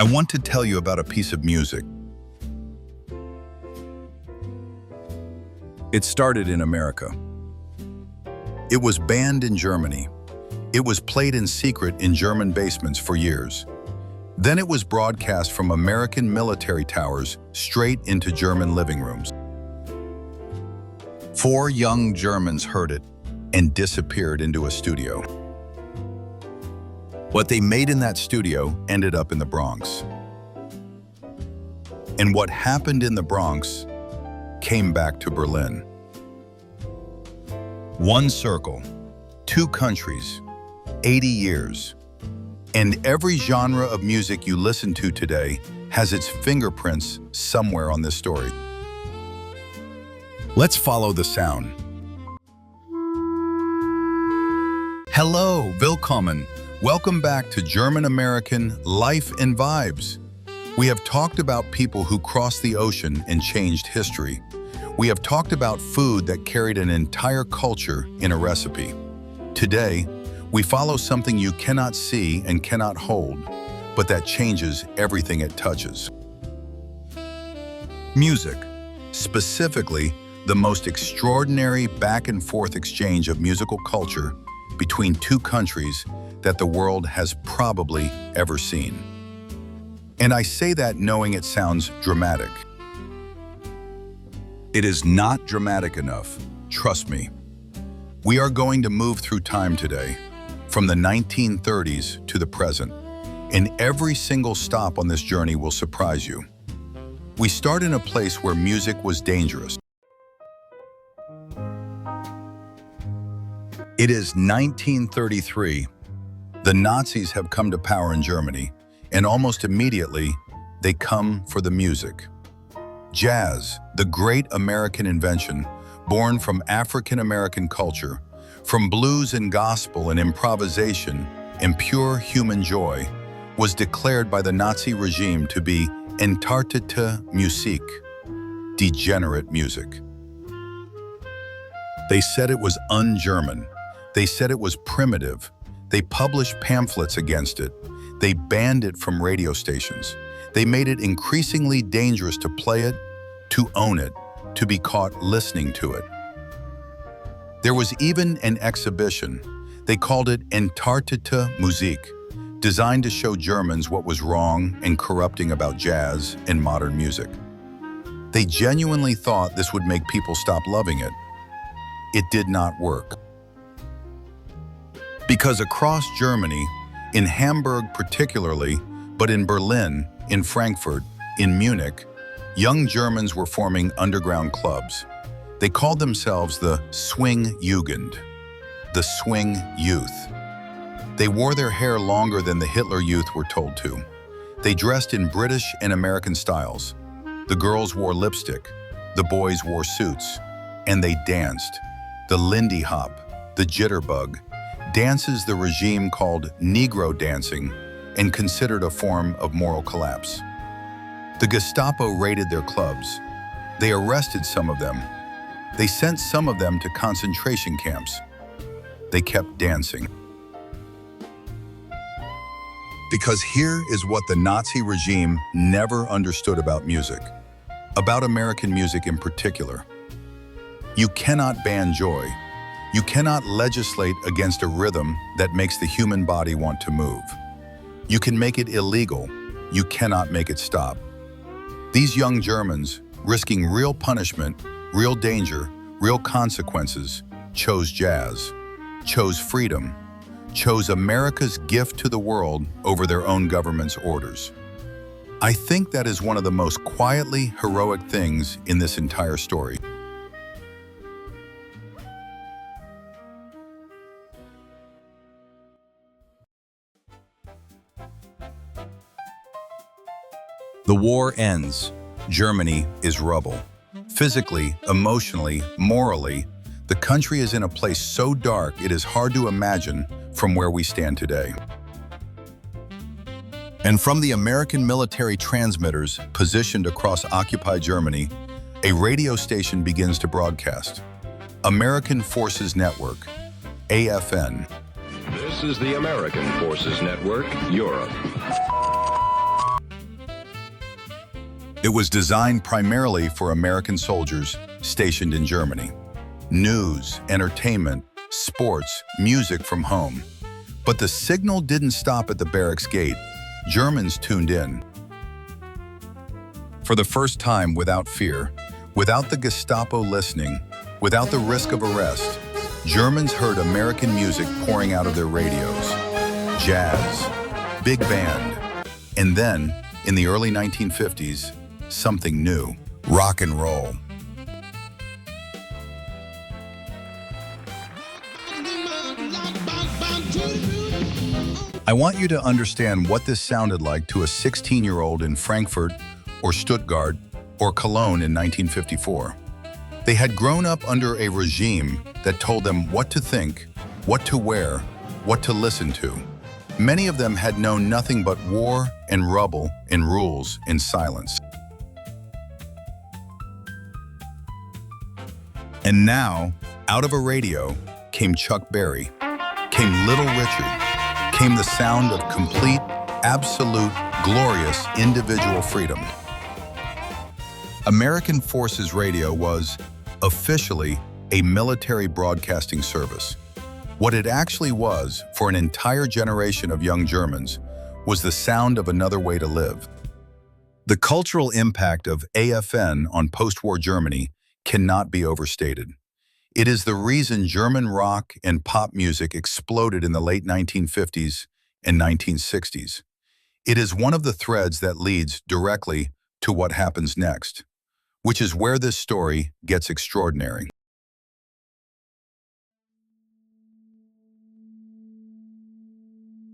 I want to tell you about a piece of music. It started in America. It was banned in Germany. It was played in secret in German basements for years. Then it was broadcast from American military towers straight into German living rooms. 4 young Germans heard it and disappeared into a studio. What they made in that studio ended up in the Bronx. And what happened in the Bronx came back to Berlin. 1 circle, 2 countries, 80 years. And every genre of music you listen to today has its fingerprints somewhere on this story. Let's follow the sound. Hello, Willkommen. Welcome back to German-American Life and Vibes. We have talked about people who crossed the ocean and changed history. We have talked about food that carried an entire culture in a recipe. Today, we follow something you cannot see and cannot hold, but that changes everything it touches. Music, specifically the most extraordinary back-and-forth exchange of musical culture between 2 countries that the world has probably ever seen. And I say that knowing it sounds dramatic. It is not dramatic enough, trust me. We are going to move through time today, from the 1930s to the present, and every single stop on this journey will surprise you. We start in a place where music was dangerous. It is 1933. The Nazis have come to power in Germany, and almost immediately, they come for the music. Jazz, the great American invention, born from African-American culture, from blues and gospel and improvisation and pure human joy, was declared by the Nazi regime to be entartete Musik, degenerate music. They said it was un-German. They said it was primitive. They published pamphlets against it. They banned it from radio stations. They made it increasingly dangerous to play it, to own it, to be caught listening to it. There was even an exhibition. They called it Entartete Musik, designed to show Germans what was wrong and corrupting about jazz and modern music. They genuinely thought this would make people stop loving it. It did not work. Because across Germany, in Hamburg particularly, but in Berlin, in Frankfurt, in Munich, young Germans were forming underground clubs. They called themselves the Swing Jugend, the Swing Youth. They wore their hair longer than the Hitler Youth were told to. They dressed in British and American styles. The girls wore lipstick, the boys wore suits, and they danced. The Lindy Hop, the Jitterbug, dances the regime called Negro dancing and considered a form of moral collapse. The Gestapo raided their clubs. They arrested some of them. They sent some of them to concentration camps. They kept dancing. Because here is what the Nazi regime never understood about music, about American music in particular. You cannot ban joy. You cannot legislate against a rhythm that makes the human body want to move. You can make it illegal. You cannot make it stop. These young Germans, risking real punishment, real danger, real consequences, chose jazz, chose freedom, chose America's gift to the world over their own government's orders. I think that is one of the most quietly heroic things in this entire story. The war ends. Germany is rubble. Physically, emotionally, morally, the country is in a place so dark it is hard to imagine from where we stand today. And from the American military transmitters positioned across occupied Germany, a radio station begins to broadcast. American Forces Network, AFN. This is the American Forces Network, Europe. It was designed primarily for American soldiers stationed in Germany. News, entertainment, sports, music from home. But the signal didn't stop at the barracks gate. Germans tuned in. For the first time, without fear, without the Gestapo listening, without the risk of arrest, Germans heard American music pouring out of their radios. Jazz, big band, and then, in the early 1950s, something new, rock and roll. I want you to understand what this sounded like to a 16-year-old in Frankfurt or Stuttgart or Cologne in 1954. They had grown up under a regime that told them what to think, what to wear, what to listen to. Many of them had known nothing but war and rubble and rules in silence. And now, out of a radio, came Chuck Berry, came Little Richard, came the sound of complete, absolute, glorious individual freedom. American Forces Radio was, officially, a military broadcasting service. What it actually was, for an entire generation of young Germans, was the sound of another way to live. The cultural impact of AFN on post-war Germany cannot be overstated. It is the reason German rock and pop music exploded in the late 1950s and 1960s. It is one of the threads that leads directly to what happens next, which is where this story gets extraordinary.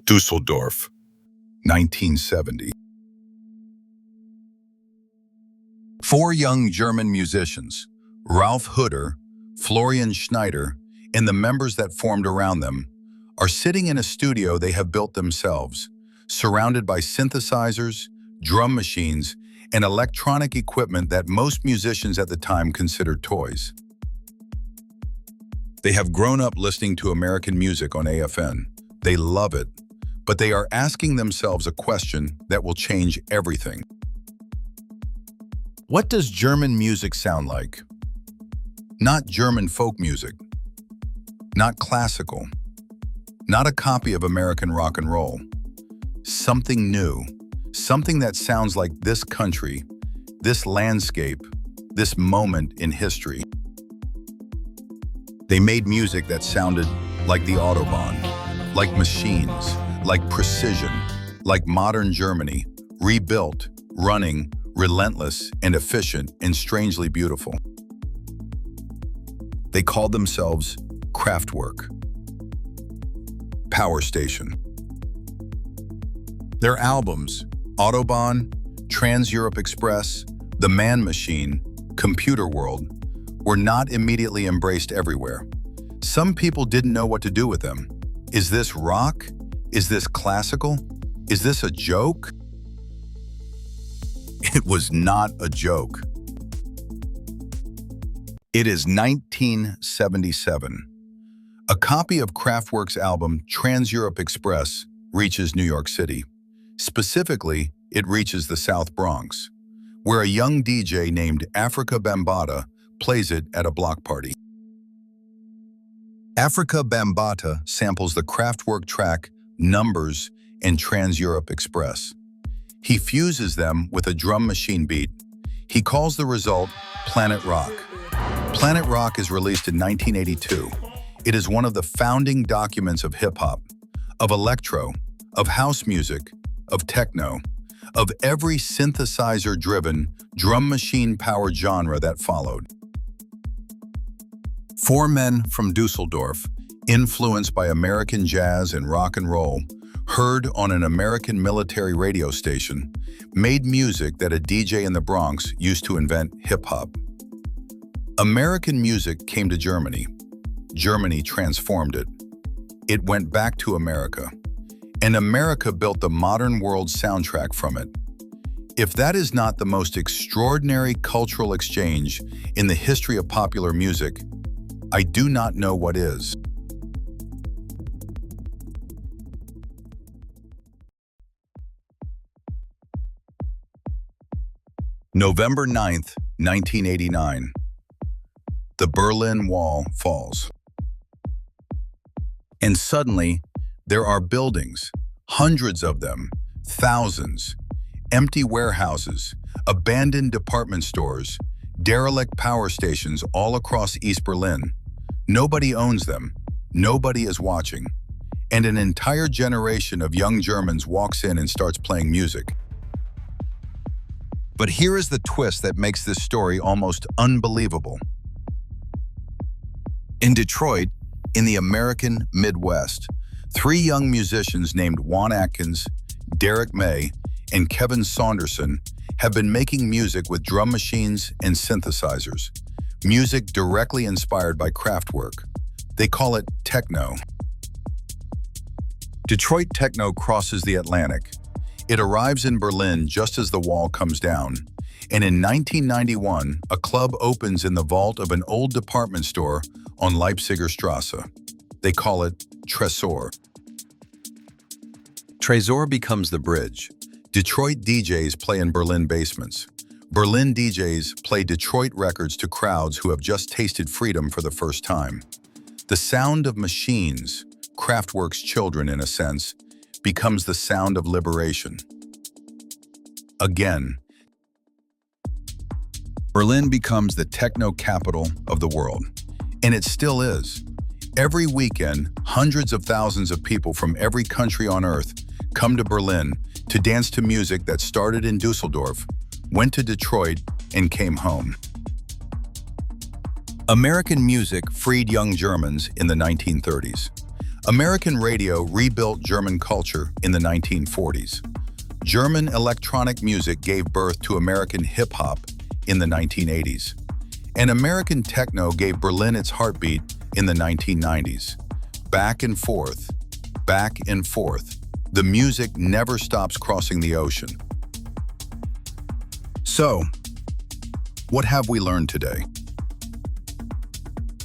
Dusseldorf, 1970. Four young German musicians, Ralf Hütter, Florian Schneider, and the members that formed around them, are sitting in a studio they have built themselves, surrounded by synthesizers, drum machines, and electronic equipment that most musicians at the time considered toys. They have grown up listening to American music on AFN. They love it, but they are asking themselves a question that will change everything. What does German music sound like? Not German folk music, not classical, not a copy of American rock and roll. Something new, something that sounds like this country, this landscape, this moment in history. They made music that sounded like the Autobahn, like machines, like precision, like modern Germany, rebuilt, running, relentless and efficient and strangely beautiful. They called themselves Kraftwerk, Power Station. Their albums, Autobahn, Trans-Europe Express, The Man Machine, Computer World, were not immediately embraced everywhere. Some people didn't know what to do with them. Is this rock? Is this classical? Is this a joke? It was not a joke. It is 1977. A copy of Kraftwerk's album Trans-Europe Express reaches New York City. Specifically, it reaches the South Bronx, where a young DJ named Afrika Bambaataa plays it at a block party. Afrika Bambaataa samples the Kraftwerk track Numbers and Trans-Europe Express. He fuses them with a drum machine beat. He calls the result Planet Rock. Planet Rock is released in 1982. It is one of the founding documents of hip-hop, of electro, of house music, of techno, of every synthesizer-driven, drum machine-powered genre that followed. Four men from Dusseldorf, influenced by American jazz and rock and roll, heard on an American military radio station, made music that a DJ in the Bronx used to invent hip-hop. American music came to Germany. Germany transformed it. It went back to America. And America built the modern world soundtrack from it. If that is not the most extraordinary cultural exchange in the history of popular music, I do not know what is. November 9th, 1989. The Berlin Wall falls. And suddenly, there are buildings, hundreds of them, thousands, empty warehouses, abandoned department stores, derelict power stations all across East Berlin. Nobody owns them, nobody is watching, and an entire generation of young Germans walks in and starts playing music. But here is the twist that makes this story almost unbelievable. In Detroit, in the American Midwest, three young musicians named Juan Atkins, Derek May, and Kevin Saunderson have been making music with drum machines and synthesizers, music directly inspired by Kraftwerk. They call it techno. Detroit techno crosses the Atlantic. It arrives in Berlin just as the wall comes down. And in 1991, a club opens in the vault of an old department store on Leipziger Strasse. They call it Tresor. Tresor becomes the bridge. Detroit DJs play in Berlin basements. Berlin DJs play Detroit records to crowds who have just tasted freedom for the first time. The sound of machines, Kraftwerk's children in a sense, becomes the sound of liberation. Again, Berlin becomes the techno capital of the world. And it still is. Every weekend, hundreds of thousands of people from every country on earth come to Berlin to dance to music that started in Dusseldorf, went to Detroit, and came home. American music freed young Germans in the 1930s. American radio rebuilt German culture in the 1940s. German electronic music gave birth to American hip-hop in the 1980s. And American techno gave Berlin its heartbeat in the 1990s. Back and forth, the music never stops crossing the ocean. So, what have we learned today?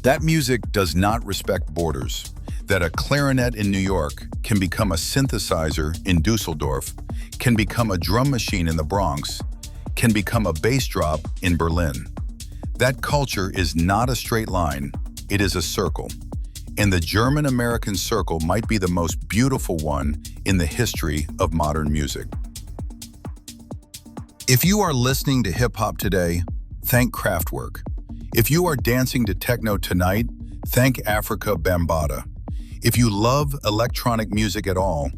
That music does not respect borders. That a clarinet in New York can become a synthesizer in Dusseldorf, can become a drum machine in the Bronx, can become a bass drop in Berlin. That culture is not a straight line, it is a circle. And the German-American circle might be the most beautiful one in the history of modern music. If you are listening to hip-hop today, thank Kraftwerk. If you are dancing to techno tonight, thank Africa Bambaataa. If you love electronic music at all,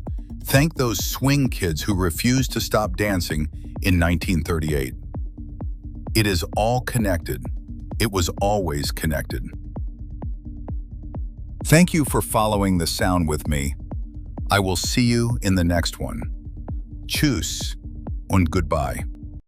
thank those swing kids who refused to stop dancing in 1938. It is all connected. It was always connected. Thank you for following the sound with me. I will see you in the next one. Tschüss und goodbye.